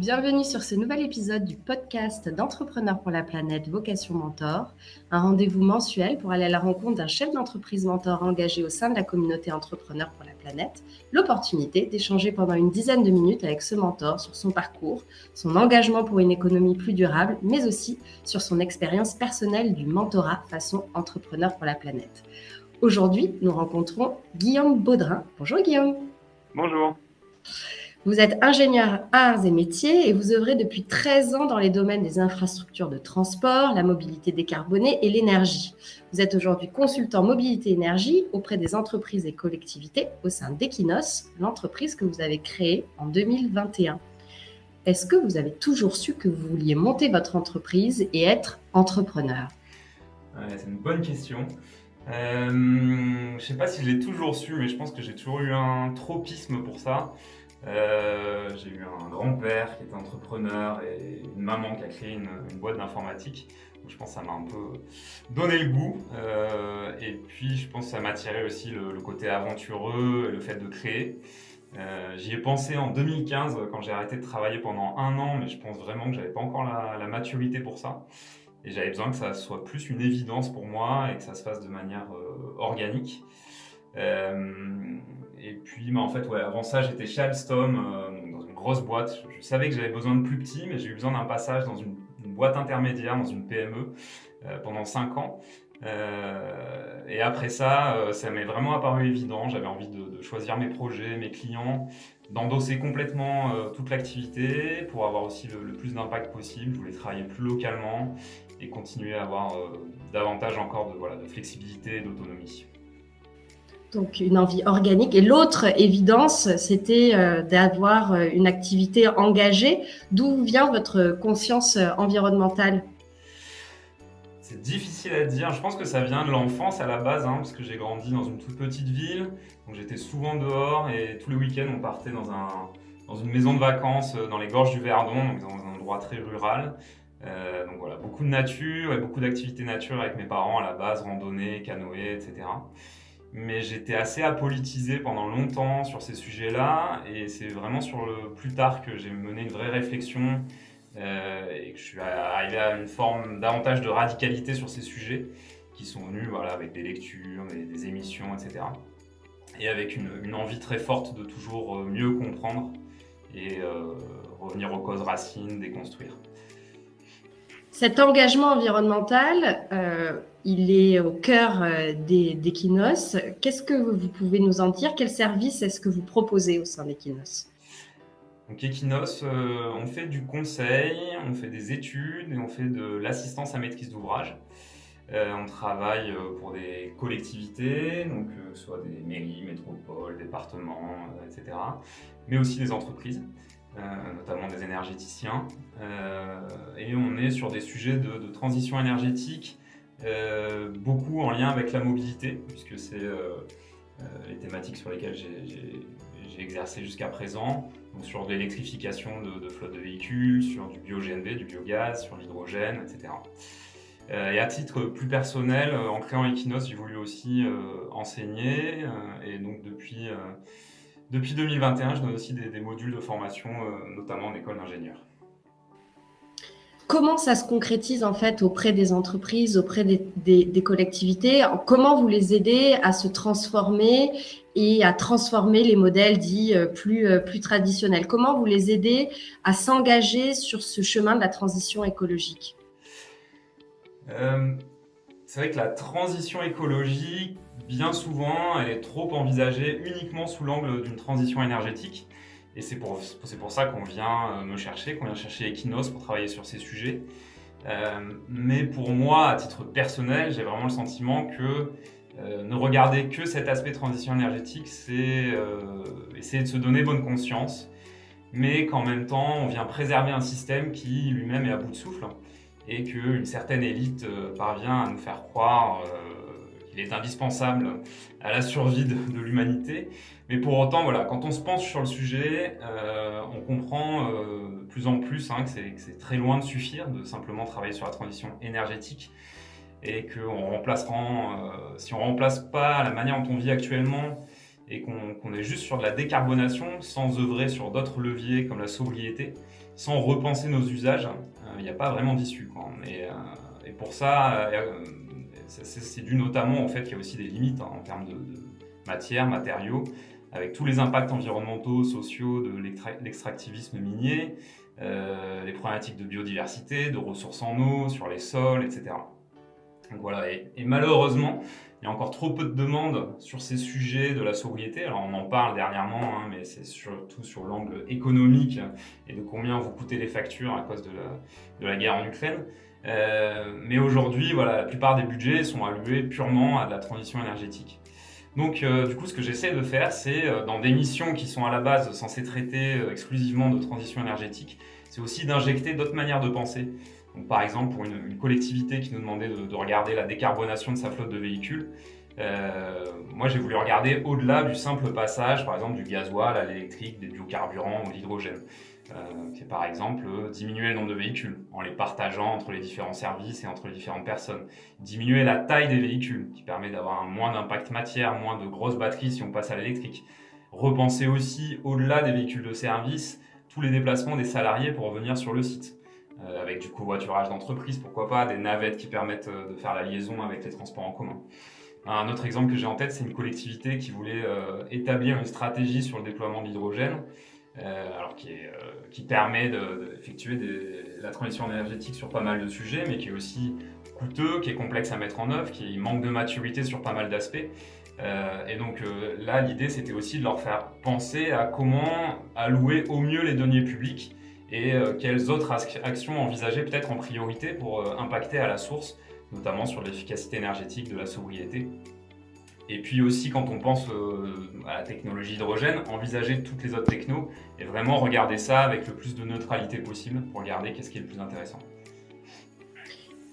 Bienvenue sur ce nouvel épisode du podcast d'Entrepreneurs pour la planète Vocation Mentor, un rendez-vous mensuel pour aller à la rencontre d'un chef d'entreprise mentor engagé au sein de la communauté Entrepreneurs pour la planète, l'opportunité d'échanger pendant une dizaine de minutes avec ce mentor sur son parcours, son engagement pour une économie plus durable, mais aussi sur son expérience personnelle du mentorat façon Entrepreneurs pour la planète. Aujourd'hui, nous rencontrons Guillaume Baudrin. Bonjour Guillaume. Bonjour. Vous êtes ingénieur arts et métiers et vous œuvrez depuis 13 ans dans les domaines des infrastructures de transport, la mobilité décarbonée et l'énergie. Vous êtes aujourd'hui consultant mobilité énergie auprès des entreprises et collectivités au sein d'Equinos, l'entreprise que vous avez créée en 2021. Est-ce que vous avez toujours su que vous vouliez monter votre entreprise et être entrepreneur ? C'est une bonne question. Je ne sais pas si je l'ai toujours su, mais je pense que j'ai toujours eu un tropisme pour ça. J'ai eu un grand-père qui était entrepreneur et une maman qui a créé une boîte d'informatique. Donc je pense que ça m'a un peu donné le goût. Et puis je pense que ça m'a attiré aussi le côté aventureux et le fait de créer. J'y ai pensé en 2015 quand j'ai arrêté de travailler pendant 1 an, mais je pense vraiment que j'avais pas encore la maturité pour ça. Et j'avais besoin que ça soit plus une évidence pour moi et que ça se fasse de manière organique. Et puis, en fait, avant ça, j'étais chez Alstom, dans une grosse boîte. Je savais que j'avais besoin de plus petit, mais j'ai eu besoin d'un passage dans une boîte intermédiaire, dans une PME, pendant 5 ans. Et après ça, ça m'est vraiment apparu évident. J'avais envie de choisir mes projets, mes clients, d'endosser complètement toute l'activité pour avoir aussi le plus d'impact possible. Je voulais travailler plus localement et continuer à avoir davantage encore de flexibilité et d'autonomie. Donc une envie organique. Et l'autre évidence, c'était d'avoir une activité engagée. D'où vient votre conscience environnementale ? C'est difficile à dire. Je pense que ça vient de l'enfance à la base, parce que j'ai grandi dans une toute petite ville. Donc j'étais souvent dehors et tous les week-ends, on partait dans une maison de vacances dans les gorges du Verdon, donc dans un endroit très rural. Donc voilà, beaucoup de nature et beaucoup d'activités nature avec mes parents à la base, randonnée, canoë, etc. Mais j'étais assez apolitisé pendant longtemps sur ces sujets-là et c'est vraiment sur le plus tard que j'ai mené une vraie réflexion et que je suis arrivé à une forme davantage de radicalité sur ces sujets qui sont venus avec des lectures, des émissions, etc. Et avec une envie très forte de toujours mieux comprendre et revenir aux causes racines, déconstruire. Cet engagement environnemental, il est au cœur d'Equinos. Qu'est-ce que vous pouvez nous en dire ? Quels services est-ce que vous proposez au sein d'Equinos ? Donc Equinos, on fait du conseil, on fait des études et on fait de l'assistance à maîtrise d'ouvrage. On travaille pour des collectivités, donc que ce soit des mairies, métropoles, départements, etc. Mais aussi des entreprises, notamment des énergéticiens. Et on est sur des sujets de transition énergétique, beaucoup en lien avec la mobilité, puisque c'est les thématiques sur lesquelles j'ai exercé jusqu'à présent. Donc sur de l'électrification de flottes de véhicules, sur du bio-GNV, du biogaz, sur l'hydrogène, etc. Et à titre plus personnel, en créant Equinos, j'ai voulu aussi enseigner. Et donc depuis 2021, je donne aussi des modules de formation, notamment en école d'ingénieur. Comment ça se concrétise en fait auprès des entreprises, auprès des collectivités ? Comment vous les aidez à se transformer et à transformer les modèles dits plus traditionnels ? Comment vous les aidez à s'engager sur ce chemin de la transition écologique ? C'est vrai que la transition écologique, bien souvent, elle est trop envisagée uniquement sous l'angle d'une transition énergétique. Et c'est pour ça qu'on vient me chercher, qu'on vient chercher Equinos pour travailler sur ces sujets. Mais pour moi, à titre personnel, j'ai vraiment le sentiment que ne regarder que cet aspect transition énergétique, c'est essayer de se donner bonne conscience, mais qu'en même temps, on vient préserver un système qui lui-même est à bout de souffle et qu'une certaine élite parvient à nous faire croire qu'il est indispensable à la survie de l'humanité. Mais pour autant, quand on se penche sur le sujet, on comprend de plus en plus que c'est très loin de suffire de simplement travailler sur la transition énergétique et si on ne remplace pas la manière dont on vit actuellement et qu'on est juste sur de la décarbonation sans œuvrer sur d'autres leviers comme la sobriété, sans repenser nos usages, il n'y a pas vraiment d'issue, quoi. Et pour ça, c'est dû notamment au fait qu'il y a aussi des limites en termes de matière, matériaux, avec tous les impacts environnementaux, sociaux de l'extractivisme minier, les problématiques de biodiversité, de ressources en eau, sur les sols, etc. Donc voilà, et malheureusement, il y a encore trop peu de demandes sur ces sujets de la sobriété. Alors on en parle dernièrement, mais c'est surtout sur l'angle économique et de combien vous coûtez les factures à cause de la guerre en Ukraine. Mais aujourd'hui, voilà, la plupart des budgets sont alloués purement à de la transition énergétique. Donc du coup, ce que j'essaie de faire, c'est dans des missions qui sont à la base censées traiter exclusivement de transition énergétique, c'est aussi d'injecter d'autres manières de penser. Donc, par exemple, pour une collectivité qui nous demandait de regarder la décarbonation de sa flotte de véhicules, moi j'ai voulu regarder au-delà du simple passage, par exemple, du gasoil à l'électrique, des biocarburants ou l'hydrogène. C'est par exemple diminuer le nombre de véhicules en les partageant entre les différents services et entre les différentes personnes. Diminuer la taille des véhicules, qui permet d'avoir moins d'impact matière, moins de grosses batteries si on passe à l'électrique. Repenser aussi, au-delà des véhicules de service, tous les déplacements des salariés pour revenir sur le site. Avec du covoiturage d'entreprise, pourquoi pas, des navettes qui permettent de faire la liaison avec les transports en commun. Un autre exemple que j'ai en tête, c'est une collectivité qui voulait établir une stratégie sur le déploiement de l'hydrogène, qui permet d'effectuer la transition énergétique sur pas mal de sujets, mais qui est aussi coûteux, qui est complexe à mettre en œuvre, qui manque de maturité sur pas mal d'aspects. Et donc là, l'idée, c'était aussi de leur faire penser à comment allouer au mieux les deniers publics et quelles autres actions envisager peut-être en priorité pour impacter à la source, notamment sur l'efficacité énergétique de la sobriété. Et puis aussi, quand on pense à la technologie hydrogène, envisager toutes les autres technos et vraiment regarder ça avec le plus de neutralité possible pour regarder qu'est-ce qui est le plus intéressant.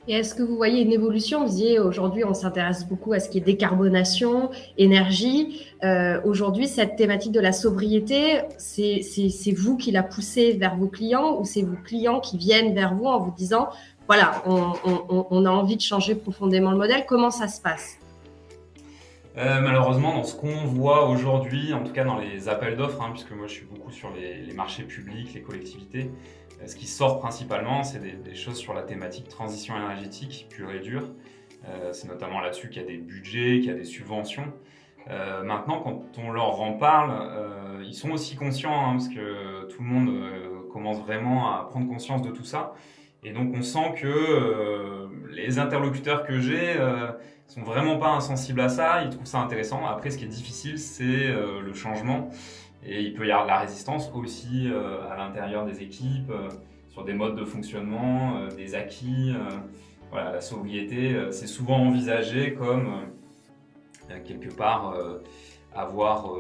Et est-ce que vous voyez une évolution? Vous disiez, aujourd'hui, on s'intéresse beaucoup à ce qui est décarbonation, énergie. Aujourd'hui, cette thématique de la sobriété, c'est vous qui la poussez vers vos clients ou c'est vos clients qui viennent vers vous en vous disant, voilà, on a envie de changer profondément le modèle. Comment ça se passe? Malheureusement, dans ce qu'on voit aujourd'hui, en tout cas dans les appels d'offres, puisque moi je suis beaucoup sur les marchés publics, les collectivités, ce qui sort principalement, c'est des choses sur la thématique transition énergétique pure et dure. C'est notamment là-dessus qu'il y a des budgets, qu'il y a des subventions. Maintenant, quand on leur en parle, ils sont aussi conscients, parce que tout le monde commence vraiment à prendre conscience de tout ça. Et donc on sent que les interlocuteurs que j'ai sont vraiment pas insensibles à ça, ils trouvent ça intéressant. Après, ce qui est difficile, c'est le changement. Et il peut y avoir de la résistance aussi à l'intérieur des équipes, sur des modes de fonctionnement, des acquis. Voilà, la sobriété, c'est souvent envisagé comme quelque part avoir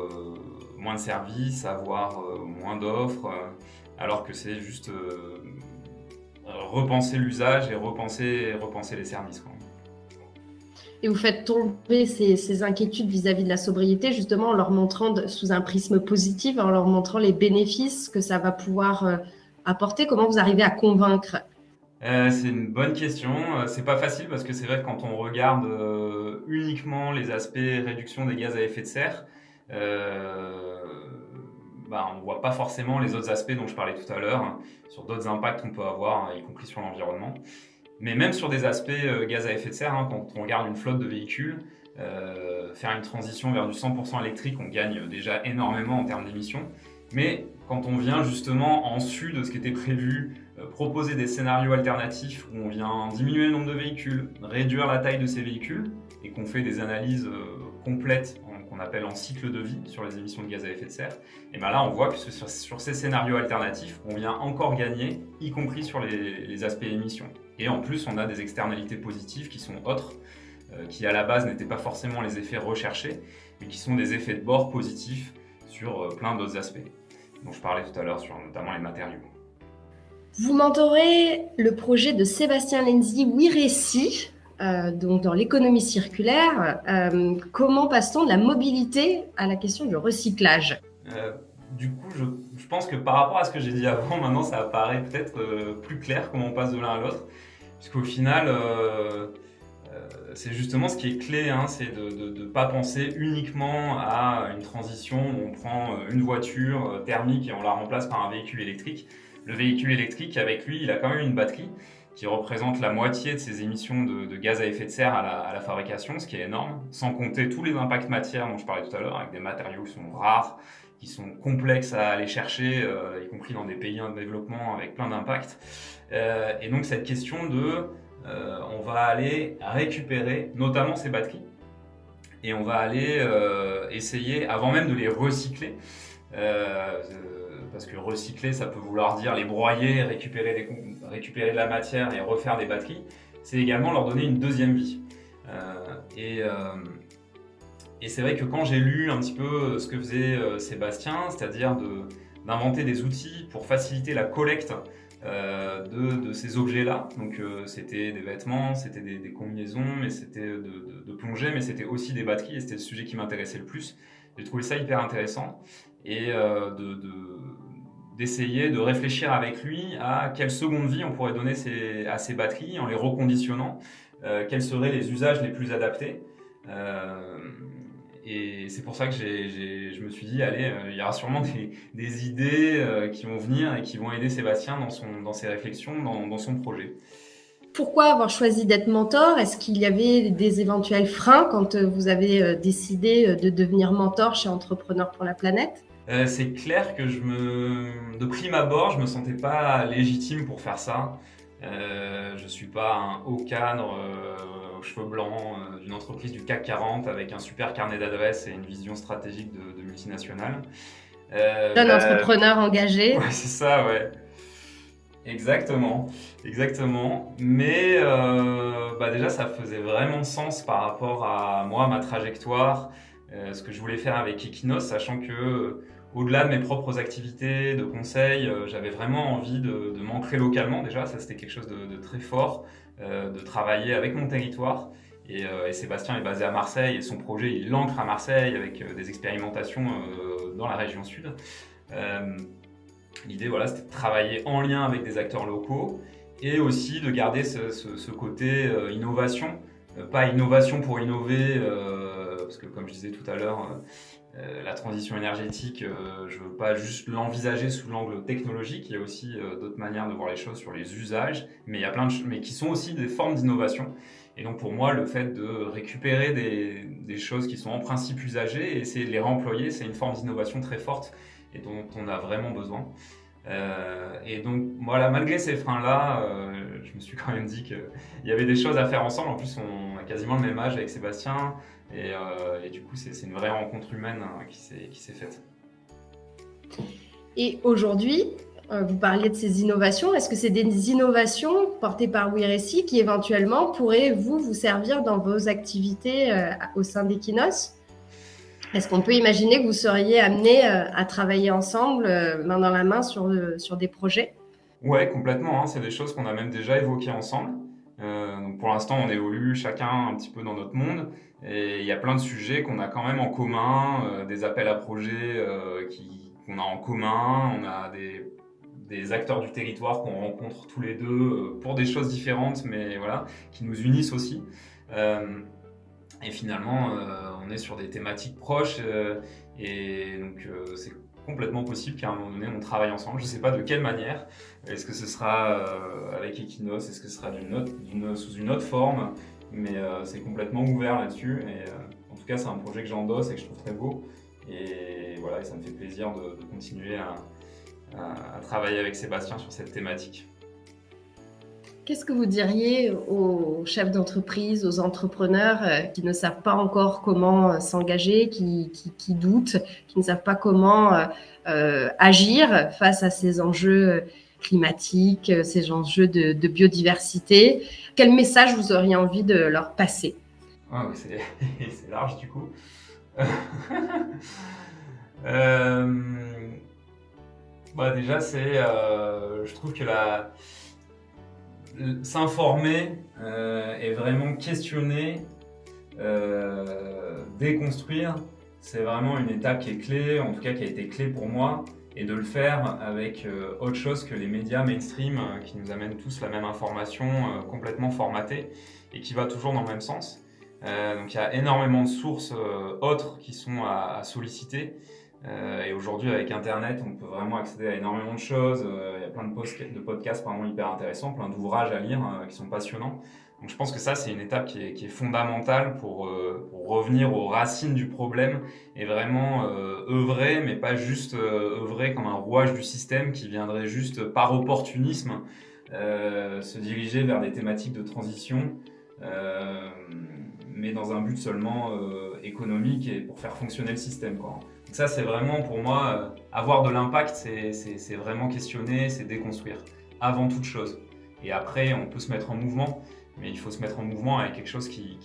moins de services, avoir moins d'offres, alors que c'est juste repenser l'usage et repenser les services, quoi. Et vous faites tomber ces inquiétudes vis-à-vis de la sobriété, justement en leur montrant sous un prisme positif, en leur montrant les bénéfices que ça va pouvoir apporter. Comment vous arrivez à convaincre? C'est une bonne question. C'est pas facile parce que c'est vrai que quand on regarde uniquement les aspects réduction des gaz à effet de serre, on voit pas forcément les autres aspects dont je parlais tout à l'heure, sur d'autres impacts qu'on peut avoir, y compris sur l'environnement. Mais même sur des aspects gaz à effet de serre, quand on regarde une flotte de véhicules, faire une transition vers du 100% électrique, on gagne déjà énormément en termes d'émissions. Mais quand on vient justement en dessus de ce qui était prévu, proposer des scénarios alternatifs où on vient diminuer le nombre de véhicules, réduire la taille de ces véhicules, et qu'on fait des analyses complètes, qu'on appelle en cycle de vie sur les émissions de gaz à effet de serre, et bien là on voit que sur ces scénarios alternatifs, on vient encore gagner, y compris sur les aspects émissions. Et en plus, on a des externalités positives qui sont autres, qui à la base n'étaient pas forcément les effets recherchés, mais qui sont des effets de bord positifs sur plein d'autres aspects, dont je parlais tout à l'heure, sur notamment les matériaux. Vous mentorez le projet de Sébastien Lenzi, WeReci, donc dans l'économie circulaire. Comment passe-t-on de la mobilité à la question du recyclage? Du coup, je pense que par rapport à ce que j'ai dit avant, maintenant ça apparaît peut-être plus clair comment on passe de l'un à l'autre. Puisqu'au final, c'est justement ce qui est clé, c'est de ne pas penser uniquement à une transition où on prend une voiture thermique et on la remplace par un véhicule électrique. le véhicule électrique, avec lui, il a quand même une batterie qui représente la moitié de ses émissions de gaz à effet de serre à la fabrication, ce qui est énorme, sans compter tous les impacts matières dont je parlais tout à l'heure, avec des matériaux qui sont rares, qui sont complexes à aller chercher, y compris dans des pays en développement avec plein d'impacts. Et donc cette question on va aller récupérer notamment ces batteries, et on va aller essayer, avant même de les recycler, parce que recycler, ça peut vouloir dire les broyer, récupérer de la matière et refaire des batteries, c'est également leur donner une deuxième vie. Et c'est vrai que quand j'ai lu un petit peu ce que faisait Sébastien, c'est-à-dire d'inventer des outils pour faciliter la collecte de ces objets-là, donc c'était des vêtements, c'était des combinaisons, mais c'était de plongée, mais c'était aussi des batteries, et c'était le sujet qui m'intéressait le plus. J'ai trouvé ça hyper intéressant, et d'essayer de réfléchir avec lui à quelle seconde vie on pourrait donner à ces batteries en les reconditionnant, quels seraient les usages les plus adaptés. Et c'est pour ça que je me suis dit, allez, il y aura sûrement des idées qui vont venir et qui vont aider Sébastien dans ses réflexions, dans son projet. Pourquoi avoir choisi d'être mentor? Est-ce qu'il y avait des éventuels freins quand vous avez décidé de devenir mentor chez Entrepreneurs pour la planète? C'est clair que de prime abord, je ne me sentais pas légitime pour faire ça. Je ne suis pas un haut cadre aux cheveux blancs d'une entreprise du CAC 40 avec un super carnet d'adresses et une vision stratégique de multinationale. Jeune entrepreneur engagé. Ouais, c'est ça, ouais. Exactement. Mais déjà, ça faisait vraiment sens par rapport à moi, ma trajectoire, ce que je voulais faire avec Equinos, sachant que au-delà de mes propres activités de conseil, j'avais vraiment envie de m'ancrer localement déjà, ça c'était quelque chose de très fort, de travailler avec mon territoire. Et Sébastien est basé à Marseille et son projet il l'ancre à Marseille avec des expérimentations dans la région sud. L'idée c'était de travailler en lien avec des acteurs locaux et aussi de garder ce côté innovation, pas innovation pour innover, parce que comme je disais tout à l'heure, la transition énergétique, je ne veux pas juste l'envisager sous l'angle technologique, il y a aussi d'autres manières de voir les choses sur les usages, mais il y a plein de mais qui sont aussi des formes d'innovation. Et donc pour moi, le fait de récupérer des choses qui sont en principe usagées et essayer de les réemployer, c'est une forme d'innovation très forte et dont on a vraiment besoin. Et donc voilà, malgré ces freins-là, je me suis quand même dit qu'il y avait des choses à faire ensemble. En plus, on a quasiment le même âge avec Sébastien. Et du coup, c'est une vraie rencontre humaine qui s'est faite. Et aujourd'hui, vous parliez de ces innovations. Est-ce que c'est des innovations portées par WeReci qui éventuellement pourraient vous servir dans vos activités au sein d'Equinos? Est-ce qu'on peut imaginer que vous seriez amenés à travailler ensemble, main dans la main, sur des projets? Ouais, complètement. C'est des choses qu'on a même déjà évoquées ensemble. Donc pour l'instant, on évolue chacun un petit peu dans notre monde. Et il y a plein de sujets qu'on a quand même en commun, des appels à projets qu'on a en commun. On a des acteurs du territoire qu'on rencontre tous les deux pour des choses différentes, mais voilà, qui nous unissent aussi. Et finalement, on est sur des thématiques proches et donc c'est complètement possible qu'à un moment donné, on travaille ensemble. Je ne sais pas de quelle manière. Est-ce que ce sera avec Equinos? Est-ce que ce sera sous une autre forme? Mais c'est complètement ouvert là-dessus. Et en tout cas, c'est un projet que j'endosse et que je trouve très beau. Et voilà, et ça me fait plaisir de continuer à travailler avec Sébastien sur cette thématique. Qu'est-ce que vous diriez aux chefs d'entreprise, aux entrepreneurs qui ne savent pas encore comment s'engager, qui doutent, qui ne savent pas comment agir face à ces enjeux climatiques, ces enjeux de biodiversité? Quel message vous auriez envie de leur passer? Oui, c'est large du coup. Déjà, je trouve que s'informer et vraiment questionner, déconstruire, c'est vraiment une étape qui est clé, en tout cas qui a été clé pour moi, et de le faire avec autre chose que les médias mainstream qui nous amènent tous la même information complètement formatée et qui va toujours dans le même sens. Donc il y a énormément de sources autres qui sont à solliciter. Et aujourd'hui, avec Internet, on peut vraiment accéder à énormément de choses. Il y a plein de podcasts hyper intéressants, plein d'ouvrages à lire qui sont passionnants. Donc je pense que ça, c'est une étape qui est fondamentale pour revenir aux racines du problème et vraiment œuvrer, mais pas juste œuvrer comme un rouage du système qui viendrait juste par opportunisme se diriger vers des thématiques de transition, mais dans un but seulement économique et pour faire fonctionner le système, quoi. Donc ça, c'est vraiment pour moi, avoir de l'impact, c'est vraiment questionner, c'est déconstruire, avant toute chose. Et après, on peut se mettre en mouvement, mais il faut se mettre en mouvement avec quelque chose qui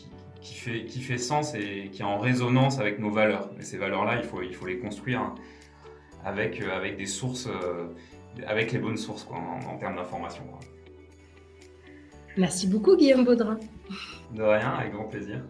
fait sens et qui est en résonance avec nos valeurs. Et ces valeurs-là, il faut les construire avec des sources, avec les bonnes sources, quoi, en termes d'information, quoi. Merci beaucoup Guillaume Baudrin. De rien, avec grand plaisir.